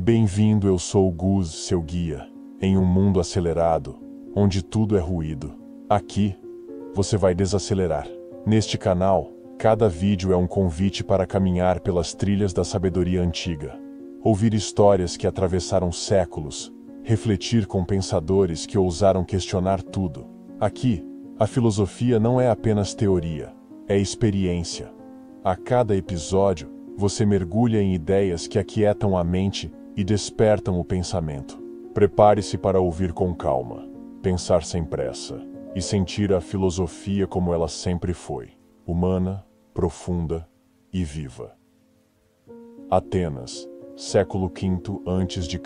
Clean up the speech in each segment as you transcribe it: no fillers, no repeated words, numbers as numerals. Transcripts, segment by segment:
Bem-vindo, eu sou o Gus, seu guia, em um mundo acelerado, onde tudo é ruído. Aqui, você vai desacelerar. Neste canal, cada vídeo é um convite para caminhar pelas trilhas da sabedoria antiga. Ouvir histórias que atravessaram séculos, refletir com pensadores que ousaram questionar tudo. Aqui, a filosofia não é apenas teoria, é experiência. A cada episódio, você mergulha em ideias que aquietam a mente e despertam o pensamento. Prepare-se para ouvir com calma, pensar sem pressa e sentir a filosofia como ela sempre foi, humana, profunda e viva. Atenas, século V a.C.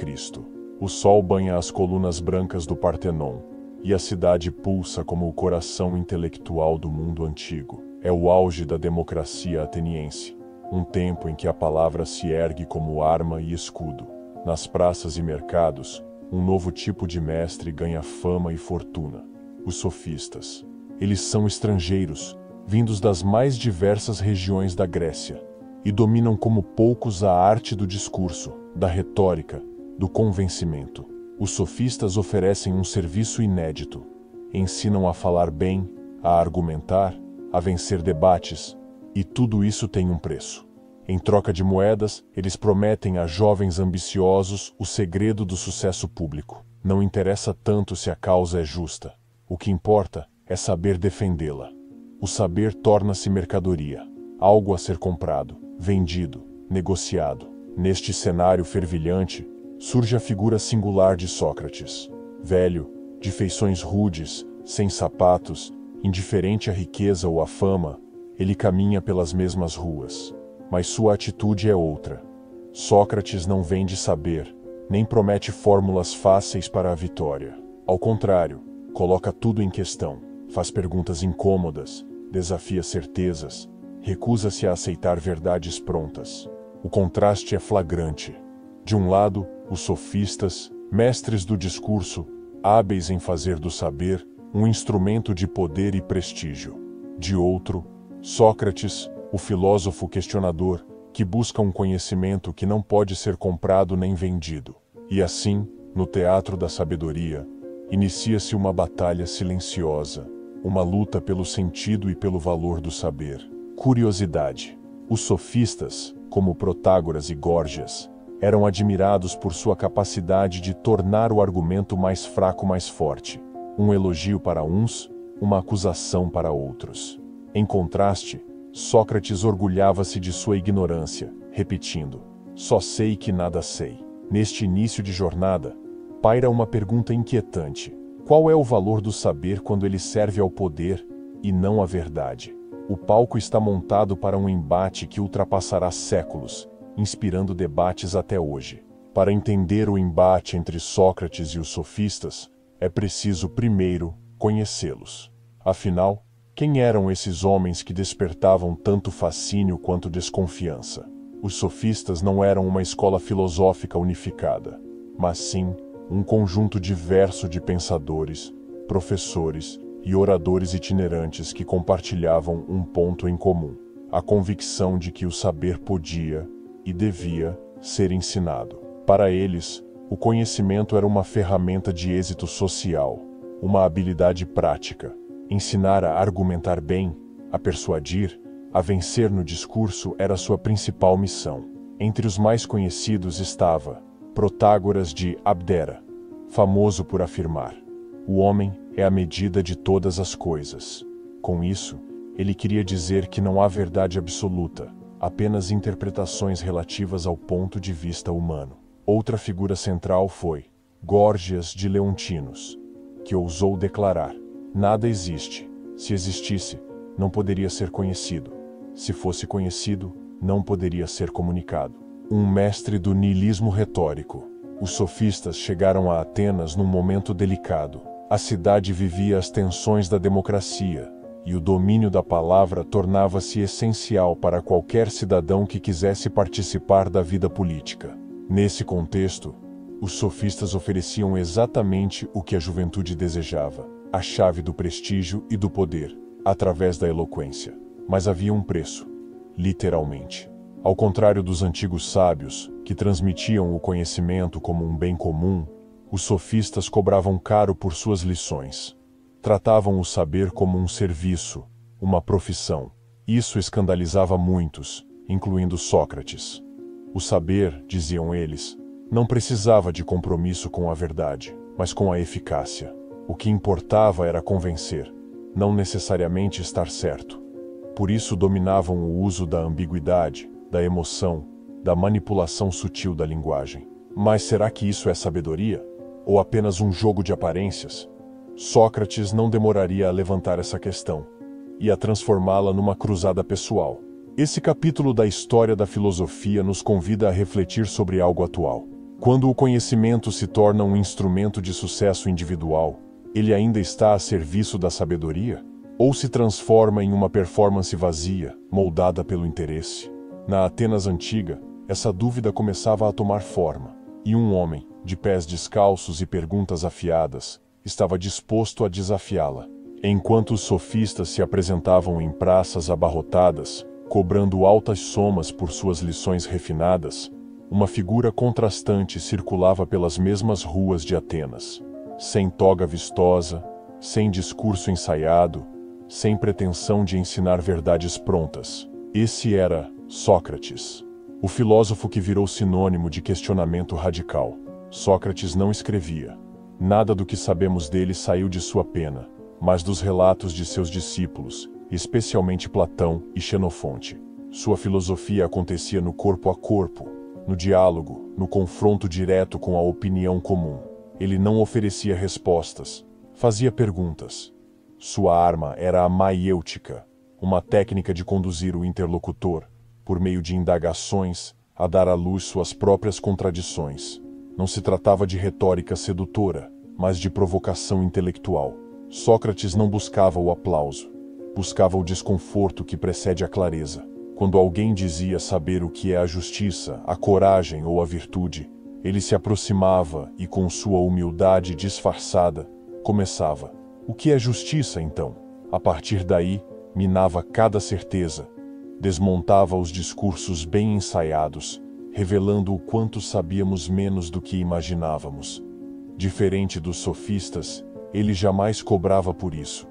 O sol banha as colunas brancas do Partenon, e a cidade pulsa como o coração intelectual do mundo antigo. É o auge da democracia ateniense, um tempo em que a palavra se ergue como arma e escudo. Nas praças e mercados, um novo tipo de mestre ganha fama e fortuna: os sofistas. Eles são estrangeiros, vindos das mais diversas regiões da Grécia, e dominam como poucos a arte do discurso, da retórica, do convencimento. Os sofistas oferecem um serviço inédito. Ensinam a falar bem, a argumentar, a vencer debates, e tudo isso tem um preço. Em troca de moedas, eles prometem a jovens ambiciosos o segredo do sucesso público. Não interessa tanto se a causa é justa. O que importa é saber defendê-la. O saber torna-se mercadoria, algo a ser comprado, vendido, negociado. Neste cenário fervilhante, surge a figura singular de Sócrates. Velho, de feições rudes, sem sapatos, indiferente à riqueza ou à fama, ele caminha pelas mesmas ruas. Mas sua atitude é outra. Sócrates não vende saber, nem promete fórmulas fáceis para a vitória. Ao contrário, coloca tudo em questão, faz perguntas incômodas, desafia certezas, recusa-se a aceitar verdades prontas. O contraste é flagrante. De um lado, os sofistas, mestres do discurso, hábeis em fazer do saber um instrumento de poder e prestígio. De outro, Sócrates, o filósofo questionador, que busca um conhecimento que não pode ser comprado nem vendido. E assim, no teatro da sabedoria, inicia-se uma batalha silenciosa, uma luta pelo sentido e pelo valor do saber. Curiosidade. Os sofistas, como Protágoras e Górgias, eram admirados por sua capacidade de tornar o argumento mais fraco mais forte. Um elogio para uns, uma acusação para outros. Em contraste, Sócrates orgulhava-se de sua ignorância, repetindo: "Só sei que nada sei." Neste início de jornada, paira uma pergunta inquietante: qual é o valor do saber quando ele serve ao poder e não à verdade? O palco está montado para um embate que ultrapassará séculos, inspirando debates até hoje. Para entender o embate entre Sócrates e os sofistas, é preciso primeiro conhecê-los. Afinal, quem eram esses homens que despertavam tanto fascínio quanto desconfiança? Os sofistas não eram uma escola filosófica unificada, mas sim um conjunto diverso de pensadores, professores e oradores itinerantes que compartilhavam um ponto em comum: a convicção de que o saber podia e devia ser ensinado. Para eles, o conhecimento era uma ferramenta de êxito social, uma habilidade prática. Ensinar a argumentar bem, a persuadir, a vencer no discurso era sua principal missão. Entre os mais conhecidos estava Protágoras de Abdera, famoso por afirmar: "O homem é a medida de todas as coisas." Com isso, ele queria dizer que não há verdade absoluta, apenas interpretações relativas ao ponto de vista humano. Outra figura central foi Górgias de Leontinos, que ousou declarar: "Nada existe. Se existisse, não poderia ser conhecido. Se fosse conhecido, não poderia ser comunicado." Um mestre do niilismo retórico. Os sofistas chegaram a Atenas num momento delicado. A cidade vivia as tensões da democracia, e o domínio da palavra tornava-se essencial para qualquer cidadão que quisesse participar da vida política. Nesse contexto, os sofistas ofereciam exatamente o que a juventude desejava: a chave do prestígio e do poder, através da eloquência. Mas havia um preço, literalmente. Ao contrário dos antigos sábios, que transmitiam o conhecimento como um bem comum, os sofistas cobravam caro por suas lições. Tratavam o saber como um serviço, uma profissão. Isso escandalizava muitos, incluindo Sócrates. O saber, diziam eles, não precisava de compromisso com a verdade, mas com a eficácia. O que importava era convencer, não necessariamente estar certo. Por isso dominavam o uso da ambiguidade, da emoção, da manipulação sutil da linguagem. Mas será que isso é sabedoria? Ou apenas um jogo de aparências? Sócrates não demoraria a levantar essa questão e a transformá-la numa cruzada pessoal. Esse capítulo da história da filosofia nos convida a refletir sobre algo atual. Quando o conhecimento se torna um instrumento de sucesso individual, ele ainda está a serviço da sabedoria? Ou se transforma em uma performance vazia, moldada pelo interesse? Na Atenas antiga, essa dúvida começava a tomar forma, e um homem, de pés descalços e perguntas afiadas, estava disposto a desafiá-la. Enquanto os sofistas se apresentavam em praças abarrotadas, cobrando altas somas por suas lições refinadas, uma figura contrastante circulava pelas mesmas ruas de Atenas, sem toga vistosa, sem discurso ensaiado, sem pretensão de ensinar verdades prontas. Esse era Sócrates, o filósofo que virou sinônimo de questionamento radical. Sócrates não escrevia. Nada do que sabemos dele saiu de sua pena, mas dos relatos de seus discípulos, especialmente Platão e Xenofonte. Sua filosofia acontecia no corpo a corpo, no diálogo, no confronto direto com a opinião comum. Ele não oferecia respostas, fazia perguntas. Sua arma era a maiêutica, uma técnica de conduzir o interlocutor, por meio de indagações, a dar à luz suas próprias contradições. Não se tratava de retórica sedutora, mas de provocação intelectual. Sócrates não buscava o aplauso, buscava o desconforto que precede a clareza. Quando alguém dizia saber o que é a justiça, a coragem ou a virtude, ele se aproximava e, com sua humildade disfarçada, começava. O que é justiça, então? A partir daí, minava cada certeza, desmontava os discursos bem ensaiados, revelando o quanto sabíamos menos do que imaginávamos. Diferente dos sofistas, ele jamais cobrava por isso.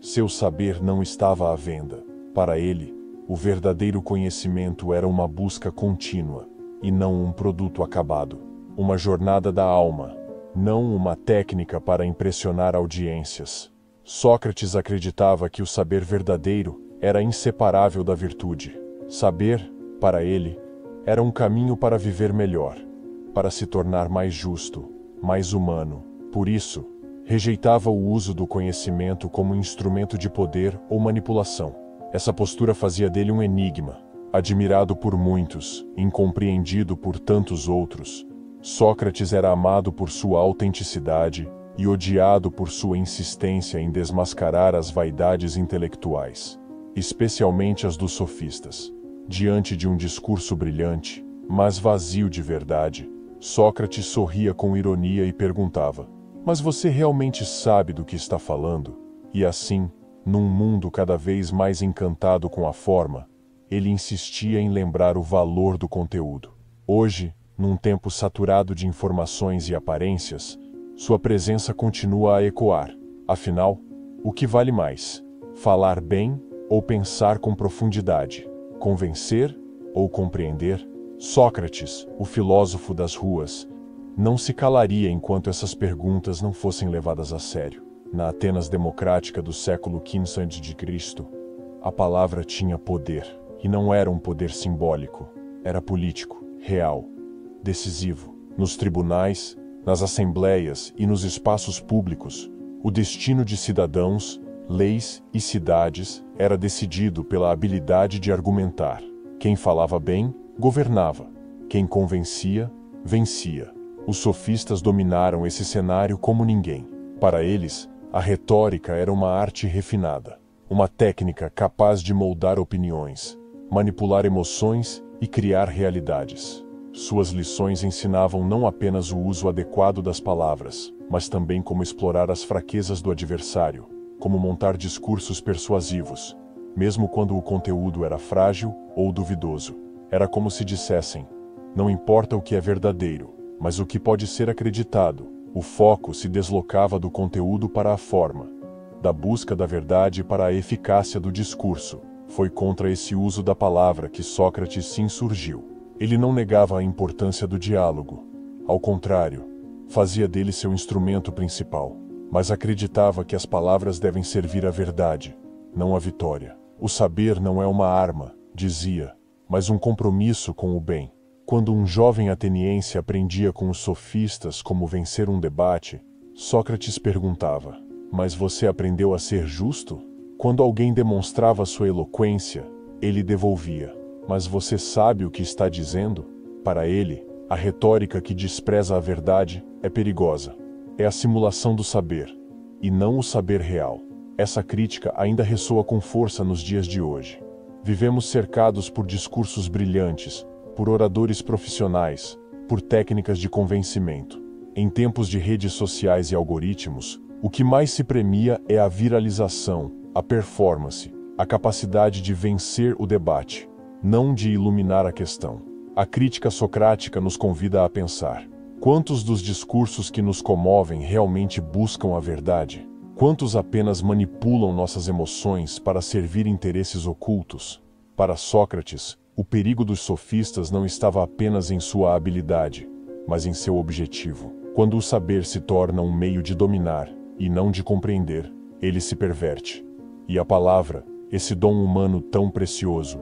Seu saber não estava à venda. Para ele, o verdadeiro conhecimento era uma busca contínua, e não um produto acabado. Uma jornada da alma, não uma técnica para impressionar audiências. Sócrates acreditava que o saber verdadeiro era inseparável da virtude. Saber, para ele, era um caminho para viver melhor, para se tornar mais justo, mais humano. Por isso, rejeitava o uso do conhecimento como instrumento de poder ou manipulação. Essa postura fazia dele um enigma, admirado por muitos, incompreendido por tantos outros. Sócrates era amado por sua autenticidade e odiado por sua insistência em desmascarar as vaidades intelectuais, especialmente as dos sofistas. Diante de um discurso brilhante, mas vazio de verdade, Sócrates sorria com ironia e perguntava: "Mas você realmente sabe do que está falando?" E assim, num mundo cada vez mais encantado com a forma, ele insistia em lembrar o valor do conteúdo. Hoje, num tempo saturado de informações e aparências, sua presença continua a ecoar. Afinal, o que vale mais? Falar bem ou pensar com profundidade? Convencer ou compreender? Sócrates, o filósofo das ruas, não se calaria enquanto essas perguntas não fossem levadas a sério. Na Atenas democrática do século V a.C., a palavra tinha poder, e não era um poder simbólico, era político, real, decisivo. Nos tribunais, nas assembleias e nos espaços públicos, o destino de cidadãos, leis e cidades era decidido pela habilidade de argumentar. Quem falava bem, governava. Quem convencia, vencia. Os sofistas dominaram esse cenário como ninguém. Para eles, a retórica era uma arte refinada, uma técnica capaz de moldar opiniões, manipular emoções e criar realidades. Suas lições ensinavam não apenas o uso adequado das palavras, mas também como explorar as fraquezas do adversário, como montar discursos persuasivos, mesmo quando o conteúdo era frágil ou duvidoso. Era como se dissessem: não importa o que é verdadeiro, mas o que pode ser acreditado. O foco se deslocava do conteúdo para a forma, da busca da verdade para a eficácia do discurso. Foi contra esse uso da palavra que Sócrates se insurgiu. Ele não negava a importância do diálogo. Ao contrário, fazia dele seu instrumento principal. Mas acreditava que as palavras devem servir à verdade, não à vitória. O saber não é uma arma, dizia, mas um compromisso com o bem. Quando um jovem ateniense aprendia com os sofistas como vencer um debate, Sócrates perguntava: mas você aprendeu a ser justo? Quando alguém demonstrava sua eloquência, ele devolvia: mas você sabe o que está dizendo? Para ele, a retórica que despreza a verdade é perigosa. É a simulação do saber, e não o saber real. Essa crítica ainda ressoa com força nos dias de hoje. Vivemos cercados por discursos brilhantes, por oradores profissionais, por técnicas de convencimento. Em tempos de redes sociais e algoritmos, o que mais se premia é a viralização, a performance, a capacidade de vencer o debate, não de iluminar a questão. A crítica socrática nos convida a pensar: quantos dos discursos que nos comovem realmente buscam a verdade? Quantos apenas manipulam nossas emoções para servir interesses ocultos? Para Sócrates, o perigo dos sofistas não estava apenas em sua habilidade, mas em seu objetivo. Quando o saber se torna um meio de dominar, e não de compreender, ele se perverte. E a palavra, esse dom humano tão precioso,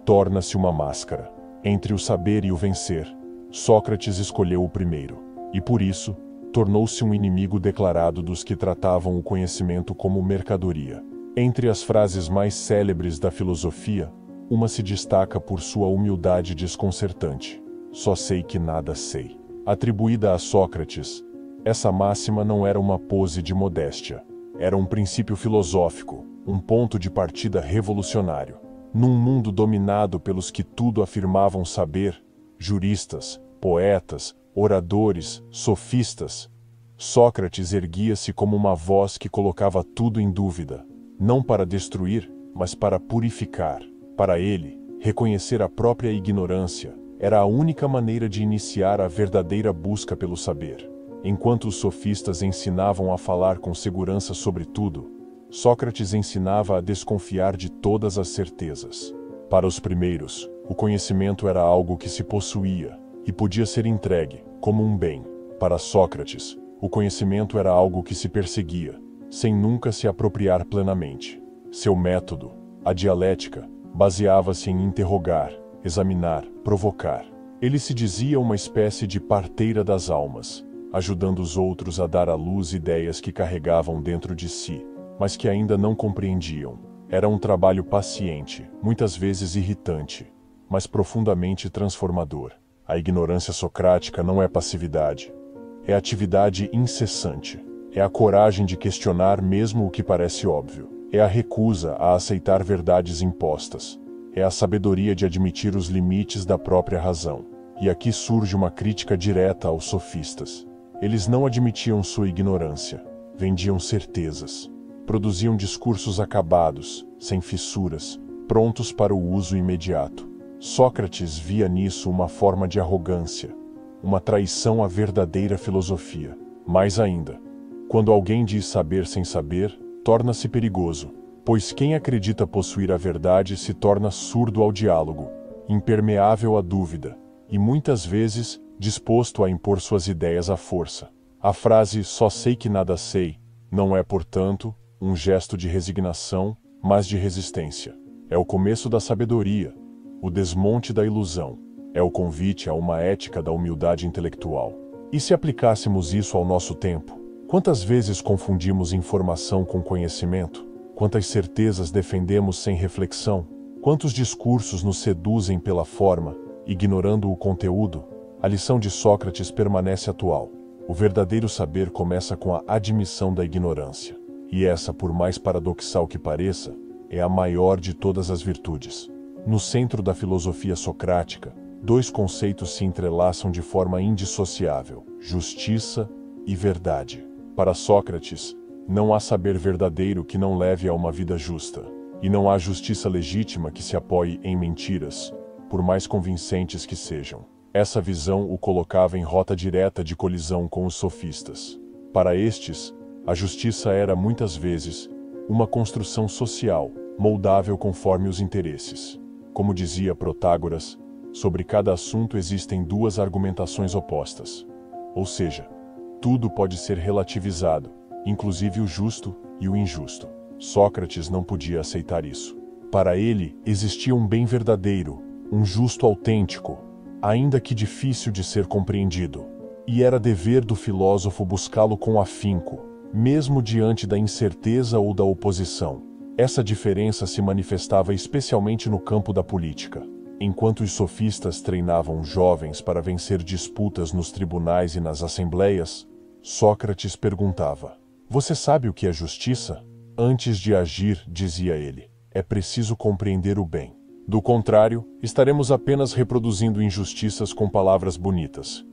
torna-se uma máscara. Entre o saber e o vencer, Sócrates escolheu o primeiro, e por isso, tornou-se um inimigo declarado dos que tratavam o conhecimento como mercadoria. Entre as frases mais célebres da filosofia, uma se destaca por sua humildade desconcertante: só sei que nada sei. Atribuída a Sócrates, essa máxima não era uma pose de modéstia. Era um princípio filosófico, um ponto de partida revolucionário. Num mundo dominado pelos que tudo afirmavam saber, juristas, poetas, oradores, sofistas, Sócrates erguia-se como uma voz que colocava tudo em dúvida, não para destruir, mas para purificar. Para ele, reconhecer a própria ignorância era a única maneira de iniciar a verdadeira busca pelo saber. Enquanto os sofistas ensinavam a falar com segurança sobre tudo, Sócrates ensinava a desconfiar de todas as certezas. Para os primeiros, o conhecimento era algo que se possuía e podia ser entregue, como um bem. Para Sócrates, o conhecimento era algo que se perseguia, sem nunca se apropriar plenamente. Seu método, a dialética, baseava-se em interrogar, examinar, provocar. Ele se dizia uma espécie de parteira das almas, ajudando os outros a dar à luz ideias que carregavam dentro de si, mas que ainda não compreendiam. Era um trabalho paciente, muitas vezes irritante, mas profundamente transformador. A ignorância socrática não é passividade, é atividade incessante. É a coragem de questionar mesmo o que parece óbvio. É a recusa a aceitar verdades impostas. É a sabedoria de admitir os limites da própria razão. E aqui surge uma crítica direta aos sofistas. Eles não admitiam sua ignorância, vendiam certezas. Produziam discursos acabados, sem fissuras, prontos para o uso imediato. Sócrates via nisso uma forma de arrogância, uma traição à verdadeira filosofia. Mais ainda, quando alguém diz saber sem saber, torna-se perigoso, pois quem acredita possuir a verdade se torna surdo ao diálogo, impermeável à dúvida, e muitas vezes disposto a impor suas ideias à força. A frase "só sei que nada sei" não é, portanto, um gesto de resignação, mas de resistência. É o começo da sabedoria, o desmonte da ilusão. É o convite a uma ética da humildade intelectual. E se aplicássemos isso ao nosso tempo? Quantas vezes confundimos informação com conhecimento? Quantas certezas defendemos sem reflexão? Quantos discursos nos seduzem pela forma, ignorando o conteúdo? A lição de Sócrates permanece atual. O verdadeiro saber começa com a admissão da ignorância. E essa, por mais paradoxal que pareça, é a maior de todas as virtudes. No centro da filosofia socrática, dois conceitos se entrelaçam de forma indissociável: justiça e verdade. Para Sócrates, não há saber verdadeiro que não leve a uma vida justa, e não há justiça legítima que se apoie em mentiras, por mais convincentes que sejam. Essa visão o colocava em rota direta de colisão com os sofistas. Para estes, a justiça era, muitas vezes, uma construção social, moldável conforme os interesses. Como dizia Protágoras, sobre cada assunto existem duas argumentações opostas. Ou seja, tudo pode ser relativizado, inclusive o justo e o injusto. Sócrates não podia aceitar isso. Para ele, existia um bem verdadeiro, um justo autêntico, ainda que difícil de ser compreendido. E era dever do filósofo buscá-lo com afinco, mesmo diante da incerteza ou da oposição. Essa diferença se manifestava especialmente no campo da política. Enquanto os sofistas treinavam jovens para vencer disputas nos tribunais e nas assembleias, Sócrates perguntava: "Você sabe o que é justiça?" Antes de agir, dizia ele, é preciso compreender o bem. Do contrário, estaremos apenas reproduzindo injustiças com palavras bonitas.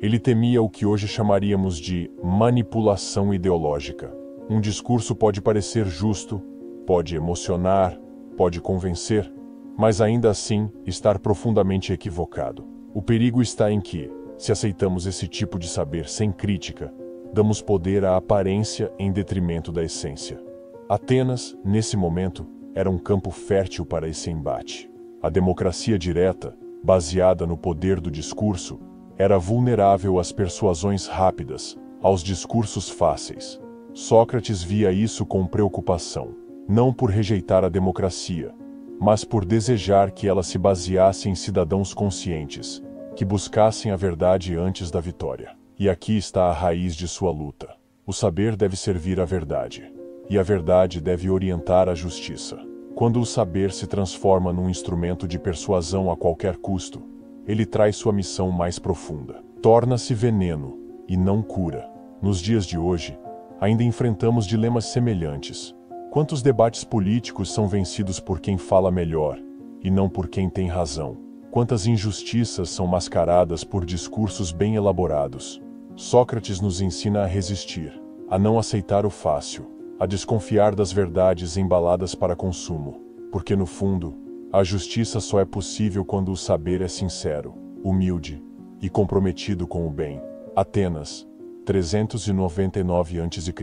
Ele temia o que hoje chamaríamos de manipulação ideológica. Um discurso pode parecer justo, pode emocionar, pode convencer, mas ainda assim estar profundamente equivocado. O perigo está em que, se aceitamos esse tipo de saber sem crítica, damos poder à aparência em detrimento da essência. Atenas, nesse momento, era um campo fértil para esse embate. A democracia direta, baseada no poder do discurso, era vulnerável às persuasões rápidas, aos discursos fáceis. Sócrates via isso com preocupação, não por rejeitar a democracia, mas por desejar que ela se baseasse em cidadãos conscientes, que buscassem a verdade antes da vitória. E aqui está a raiz de sua luta. O saber deve servir à verdade, e a verdade deve orientar a justiça. Quando o saber se transforma num instrumento de persuasão a qualquer custo, ele traz sua missão mais profunda. Torna-se veneno, e não cura. Nos dias de hoje, ainda enfrentamos dilemas semelhantes. Quantos debates políticos são vencidos por quem fala melhor, e não por quem tem razão? Quantas injustiças são mascaradas por discursos bem elaborados? Sócrates nos ensina a resistir, a não aceitar o fácil, a desconfiar das verdades embaladas para consumo, porque no fundo, a justiça só é possível quando o saber é sincero, humilde e comprometido com o bem. Atenas, 399 a.C.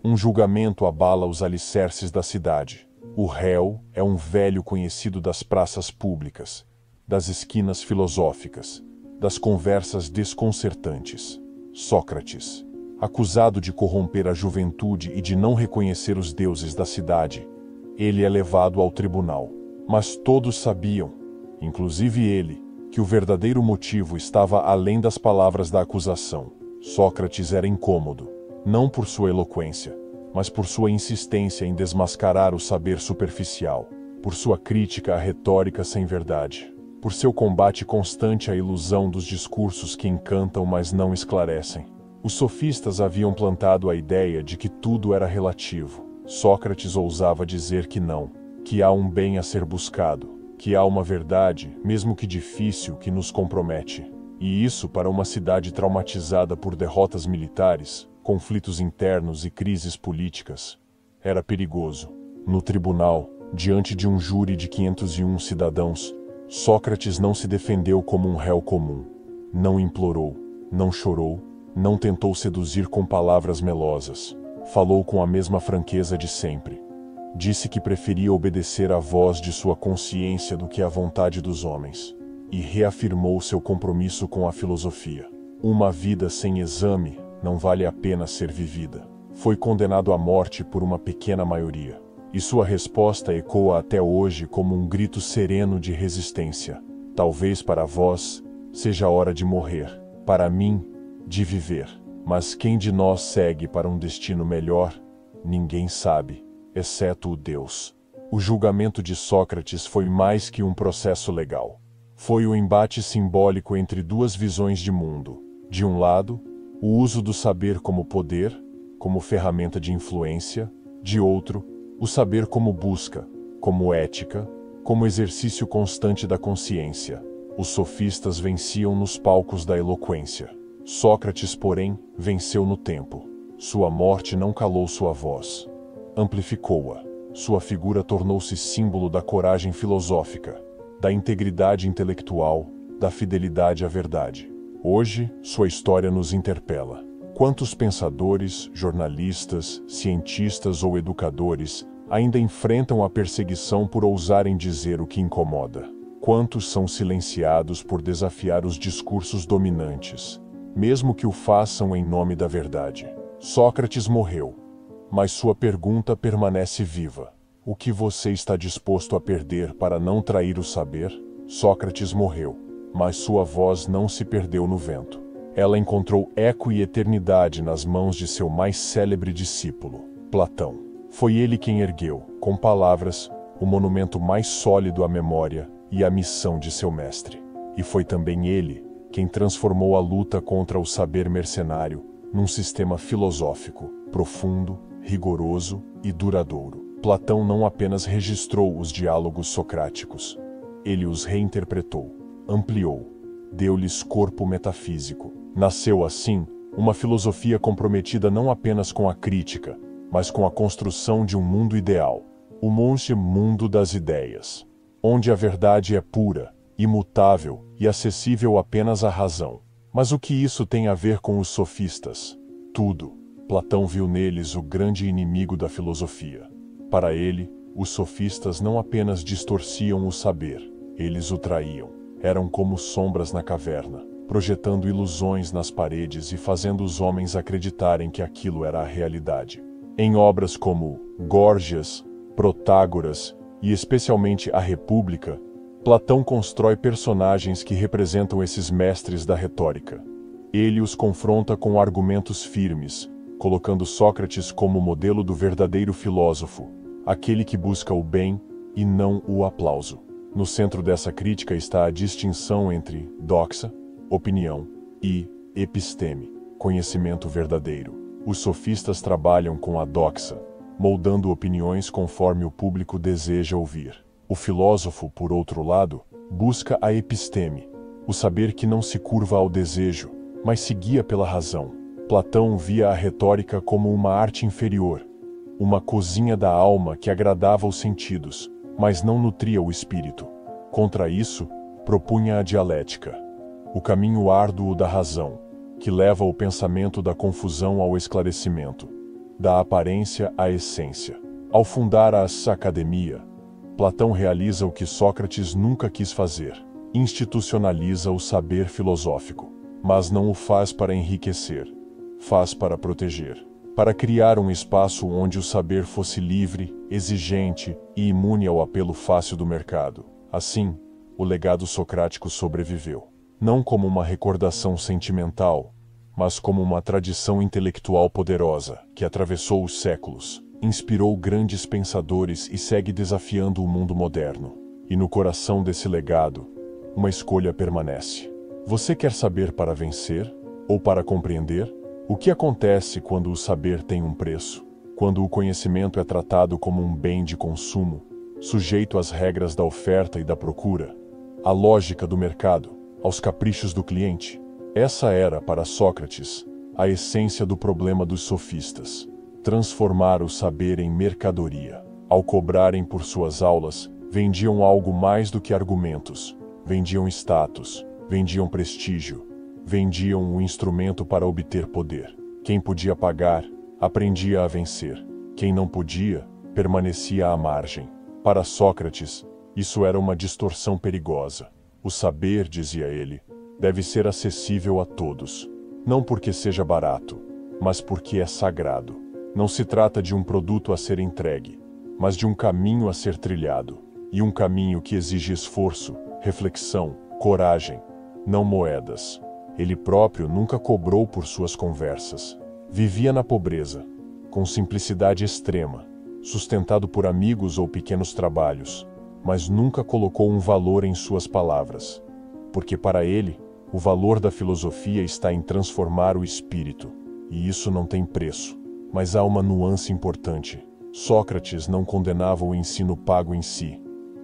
Um julgamento abala os alicerces da cidade. O réu é um velho conhecido das praças públicas, das esquinas filosóficas, das conversas desconcertantes. Sócrates, acusado de corromper a juventude e de não reconhecer os deuses da cidade, ele é levado ao tribunal. Mas todos sabiam, inclusive ele, que o verdadeiro motivo estava além das palavras da acusação. Sócrates era incômodo, não por sua eloquência, mas por sua insistência em desmascarar o saber superficial, por sua crítica à retórica sem verdade, por seu combate constante à ilusão dos discursos que encantam mas não esclarecem. Os sofistas haviam plantado a ideia de que tudo era relativo. Sócrates ousava dizer que não, que há um bem a ser buscado, que há uma verdade, mesmo que difícil, que nos compromete. E isso, para uma cidade traumatizada por derrotas militares, conflitos internos e crises políticas, era perigoso. No tribunal, diante de um júri de 501 cidadãos, Sócrates não se defendeu como um réu comum. Não implorou, não chorou, não tentou seduzir com palavras melosas. Falou com a mesma franqueza de sempre. Disse que preferia obedecer à voz de sua consciência do que à vontade dos homens. E reafirmou seu compromisso com a filosofia. Uma vida sem exame não vale a pena ser vivida. Foi condenado à morte por uma pequena maioria. E sua resposta ecoa até hoje como um grito sereno de resistência. Talvez para vós seja a hora de morrer. Para mim, de viver. Mas quem de nós segue para um destino melhor? Ninguém sabe, exceto o Deus. O julgamento de Sócrates foi mais que um processo legal. Foi o embate simbólico entre duas visões de mundo. De um lado, o uso do saber como poder, como ferramenta de influência. De outro, o saber como busca, como ética, como exercício constante da consciência. Os sofistas venciam nos palcos da eloquência. Sócrates, porém, venceu no tempo. Sua morte não calou sua voz. Amplificou-a. Sua figura tornou-se símbolo da coragem filosófica, da integridade intelectual, da fidelidade à verdade. Hoje, sua história nos interpela. Quantos pensadores, jornalistas, cientistas ou educadores ainda enfrentam a perseguição por ousarem dizer o que incomoda? Quantos são silenciados por desafiar os discursos dominantes, mesmo que o façam em nome da verdade? Sócrates morreu, mas sua pergunta permanece viva. O que você está disposto a perder para não trair o saber? Sócrates morreu, mas sua voz não se perdeu no vento. Ela encontrou eco e eternidade nas mãos de seu mais célebre discípulo, Platão. Foi ele quem ergueu, com palavras, o monumento mais sólido à memória e à missão de seu mestre. E foi também ele quem transformou a luta contra o saber mercenário num sistema filosófico, profundo, rigoroso e duradouro. Platão não apenas registrou os diálogos socráticos, ele os reinterpretou, ampliou, deu-lhes corpo metafísico. Nasceu assim uma filosofia comprometida não apenas com a crítica, mas com a construção de um mundo ideal, o mundo das ideias, onde a verdade é pura, imutável e acessível apenas à razão. Mas o que isso tem a ver com os sofistas? Tudo. Platão viu neles o grande inimigo da filosofia. Para ele, os sofistas não apenas distorciam o saber, eles o traíam. Eram como sombras na caverna, projetando ilusões nas paredes e fazendo os homens acreditarem que aquilo era a realidade. Em obras como Górgias, Protágoras e especialmente A República, Platão constrói personagens que representam esses mestres da retórica. Ele os confronta com argumentos firmes, colocando Sócrates como modelo do verdadeiro filósofo, aquele que busca o bem e não o aplauso. No centro dessa crítica está a distinção entre doxa, opinião, e episteme, conhecimento verdadeiro. Os sofistas trabalham com a doxa, moldando opiniões conforme o público deseja ouvir. O filósofo, por outro lado, busca a episteme, o saber que não se curva ao desejo, mas se guia pela razão. Platão via a retórica como uma arte inferior, uma cozinha da alma que agradava os sentidos, mas não nutria o espírito. Contra isso, propunha a dialética, o caminho árduo da razão, que leva o pensamento da confusão ao esclarecimento, da aparência à essência. Ao fundar a academia, Platão realiza o que Sócrates nunca quis fazer: institucionaliza o saber filosófico, mas não o faz para enriquecer, faz para proteger, para criar um espaço onde o saber fosse livre, exigente e imune ao apelo fácil do mercado. Assim, o legado socrático sobreviveu, não como uma recordação sentimental, mas como uma tradição intelectual poderosa que atravessou os séculos, inspirou grandes pensadores e segue desafiando o mundo moderno. E no coração desse legado, uma escolha permanece. Você quer saber para vencer ou para compreender? O que acontece quando o saber tem um preço? Quando o conhecimento é tratado como um bem de consumo, sujeito às regras da oferta e da procura, à lógica do mercado, aos caprichos do cliente? Essa era, para Sócrates, a essência do problema dos sofistas: transformar o saber em mercadoria. Ao cobrarem por suas aulas, vendiam algo mais do que argumentos, vendiam status, vendiam prestígio, vendiam um instrumento para obter poder. Quem podia pagar, aprendia a vencer. Quem não podia, permanecia à margem. Para Sócrates, isso era uma distorção perigosa. O saber, dizia ele, deve ser acessível a todos, não porque seja barato, mas porque é sagrado. Não se trata de um produto a ser entregue, mas de um caminho a ser trilhado, e um caminho que exige esforço, reflexão, coragem, não moedas. Ele próprio nunca cobrou por suas conversas. Vivia na pobreza, com simplicidade extrema, sustentado por amigos ou pequenos trabalhos, mas nunca colocou um valor em suas palavras, porque para ele, o valor da filosofia está em transformar o espírito, e isso não tem preço. Mas há uma nuance importante. Sócrates não condenava o ensino pago em si.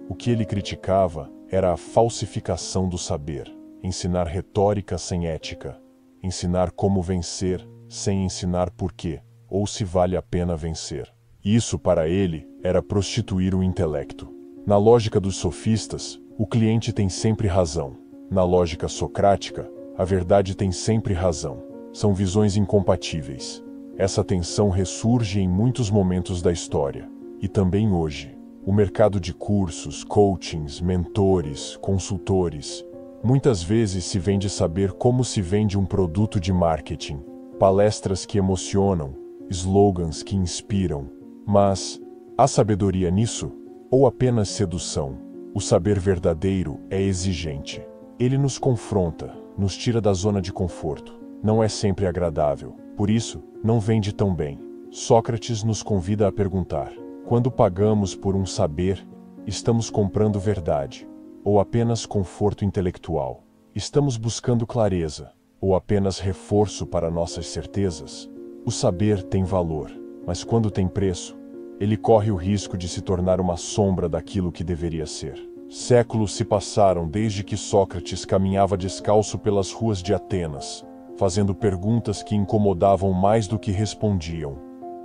O que ele criticava era a falsificação do saber, ensinar retórica sem ética, ensinar como vencer sem ensinar por quê, ou se vale a pena vencer. Isso, para ele, era prostituir o intelecto. Na lógica dos sofistas, O cliente tem sempre razão. Na lógica socrática, a verdade tem sempre razão. São visões incompatíveis. Essa tensão ressurge em muitos momentos da história. E também hoje. O mercado de cursos, coachings, mentores, consultores, muitas vezes se vende saber como se vende um produto de marketing. Palestras que emocionam, slogans que inspiram. Mas, há sabedoria nisso? Ou apenas sedução? O saber verdadeiro é exigente. Ele nos confronta, nos tira da zona de conforto. Não é sempre agradável. Por isso, não vende tão bem. Sócrates nos convida a perguntar: quando pagamos por um saber, estamos comprando verdade, ou apenas conforto intelectual? Estamos buscando clareza, ou apenas reforço para nossas certezas? O saber tem valor, mas quando tem preço, ele corre o risco de se tornar uma sombra daquilo que deveria ser. Séculos se passaram desde que Sócrates caminhava descalço pelas ruas de Atenas, fazendo perguntas que incomodavam mais do que respondiam.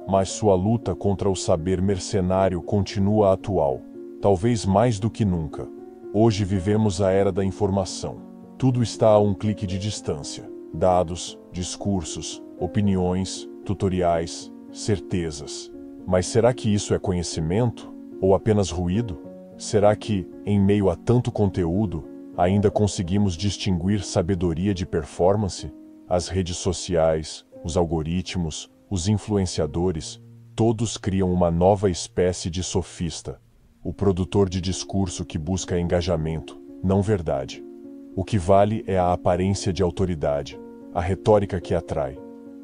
Mas sua luta contra o saber mercenário continua atual, talvez mais do que nunca. Hoje vivemos a era da informação. Tudo está a um clique de distância. Dados, discursos, opiniões, tutoriais, certezas. Mas será que isso é conhecimento? Ou apenas ruído? Será que, em meio a tanto conteúdo, ainda conseguimos distinguir sabedoria de performance? As redes sociais, os algoritmos, os influenciadores, todos criam uma nova espécie de sofista, o produtor de discurso que busca engajamento, não verdade. O que vale é a aparência de autoridade, a retórica que atrai,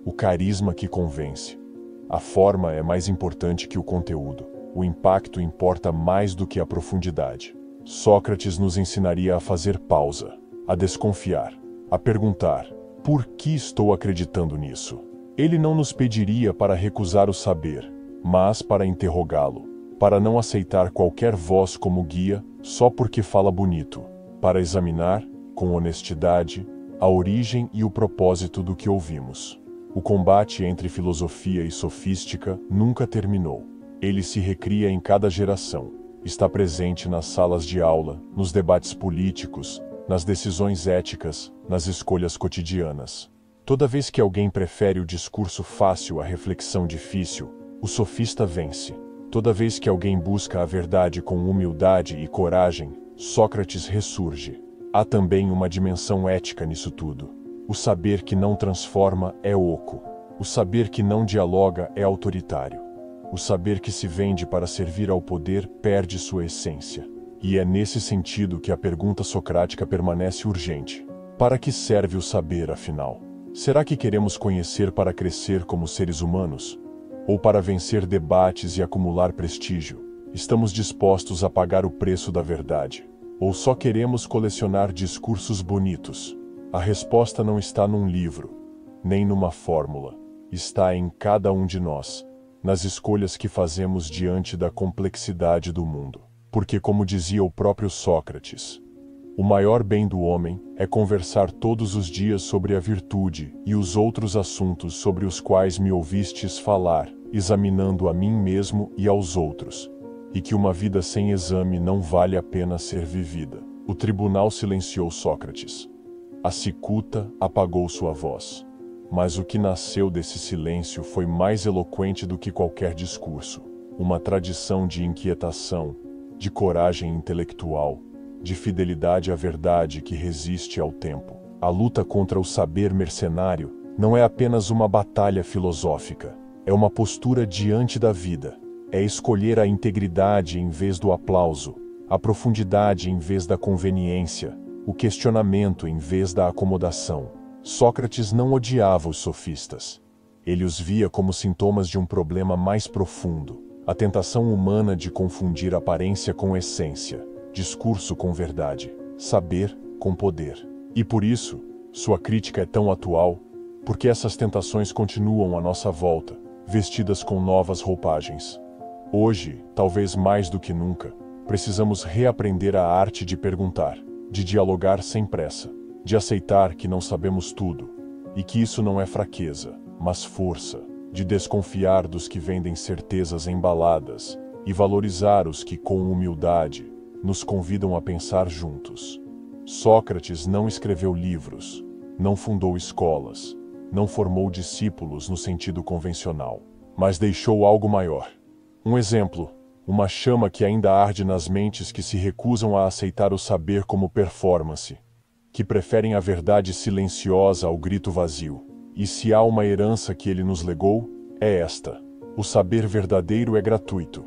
o carisma que convence. A forma é mais importante que o conteúdo. O impacto importa mais do que a profundidade. Sócrates nos ensinaria a fazer pausa, a desconfiar, a perguntar: por que estou acreditando nisso? Ele não nos pediria para recusar o saber, mas para interrogá-lo, para não aceitar qualquer voz como guia só porque fala bonito, para examinar, com honestidade, a origem e o propósito do que ouvimos. O combate entre filosofia e sofística nunca terminou. Ele se recria em cada geração, está presente nas salas de aula, nos debates políticos, nas decisões éticas, nas escolhas cotidianas. Toda vez que alguém prefere o discurso fácil à reflexão difícil, o sofista vence. Toda vez que alguém busca a verdade com humildade e coragem, Sócrates ressurge. Há também uma dimensão ética nisso tudo. O saber que não transforma é oco. O saber que não dialoga é autoritário. O saber que se vende para servir ao poder perde sua essência. E é nesse sentido que a pergunta socrática permanece urgente. Para que serve o saber, afinal? Será que queremos conhecer para crescer como seres humanos? Ou para vencer debates e acumular prestígio? Estamos dispostos a pagar o preço da verdade? Ou só queremos colecionar discursos bonitos? A resposta não está num livro, nem numa fórmula. Está em cada um de nós, nas escolhas que fazemos diante da complexidade do mundo. Porque, como dizia o próprio Sócrates, o maior bem do homem é conversar todos os dias sobre a virtude e os outros assuntos sobre os quais me ouvistes falar, examinando a mim mesmo e aos outros, e que uma vida sem exame não vale a pena ser vivida. O tribunal silenciou Sócrates. A cicuta apagou sua voz. Mas o que nasceu desse silêncio foi mais eloquente do que qualquer discurso. Uma tradição de inquietação, de coragem intelectual, de fidelidade à verdade que resiste ao tempo. A luta contra o saber mercenário não é apenas uma batalha filosófica, é uma postura diante da vida. É escolher a integridade em vez do aplauso, a profundidade em vez da conveniência, o questionamento em vez da acomodação. Sócrates não odiava os sofistas. Ele os via como sintomas de um problema mais profundo, a tentação humana de confundir aparência com essência, discurso com verdade, saber com poder. E por isso, sua crítica é tão atual, porque essas tentações continuam à nossa volta, vestidas com novas roupagens. Hoje, talvez mais do que nunca, precisamos reaprender a arte de perguntar, de dialogar sem pressa, de aceitar que não sabemos tudo, e que isso não é fraqueza, mas força, de desconfiar dos que vendem certezas embaladas, e valorizar os que, com humildade, nos convidam a pensar juntos. Sócrates não escreveu livros, não fundou escolas, não formou discípulos no sentido convencional, mas deixou algo maior. Um exemplo, uma chama que ainda arde nas mentes que se recusam a aceitar o saber como performance, que preferem a verdade silenciosa ao grito vazio. E se há uma herança que ele nos legou, é esta: o saber verdadeiro é gratuito.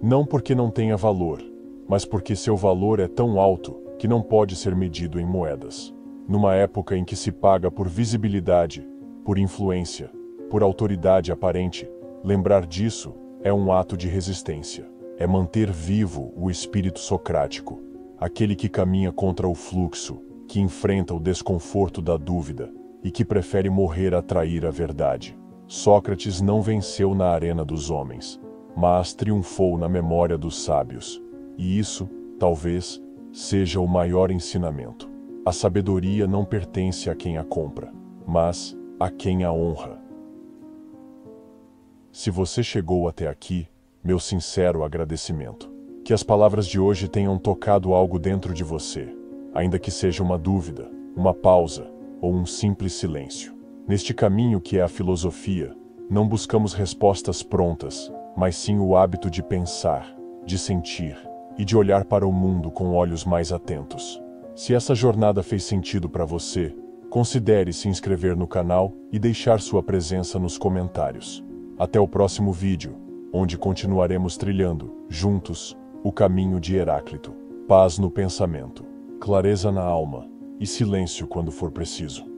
Não porque não tenha valor, mas porque seu valor é tão alto que não pode ser medido em moedas. Numa época em que se paga por visibilidade, por influência, por autoridade aparente, lembrar disso é um ato de resistência. É manter vivo o espírito socrático, aquele que caminha contra o fluxo, que enfrenta o desconforto da dúvida e que prefere morrer a trair a verdade. Sócrates não venceu na arena dos homens, mas triunfou na memória dos sábios. E isso, talvez, seja o maior ensinamento. A sabedoria não pertence a quem a compra, mas a quem a honra. Se você chegou até aqui, meu sincero agradecimento. Que as palavras de hoje tenham tocado algo dentro de você, ainda que seja uma dúvida, uma pausa ou um simples silêncio. Neste caminho que é a filosofia, não buscamos respostas prontas, mas sim o hábito de pensar, de sentir e de olhar para o mundo com olhos mais atentos. Se essa jornada fez sentido para você, considere se inscrever no canal e deixar sua presença nos comentários. Até o próximo vídeo, onde continuaremos trilhando, juntos, o caminho de Heráclito. Paz no pensamento, clareza na alma e silêncio quando for preciso.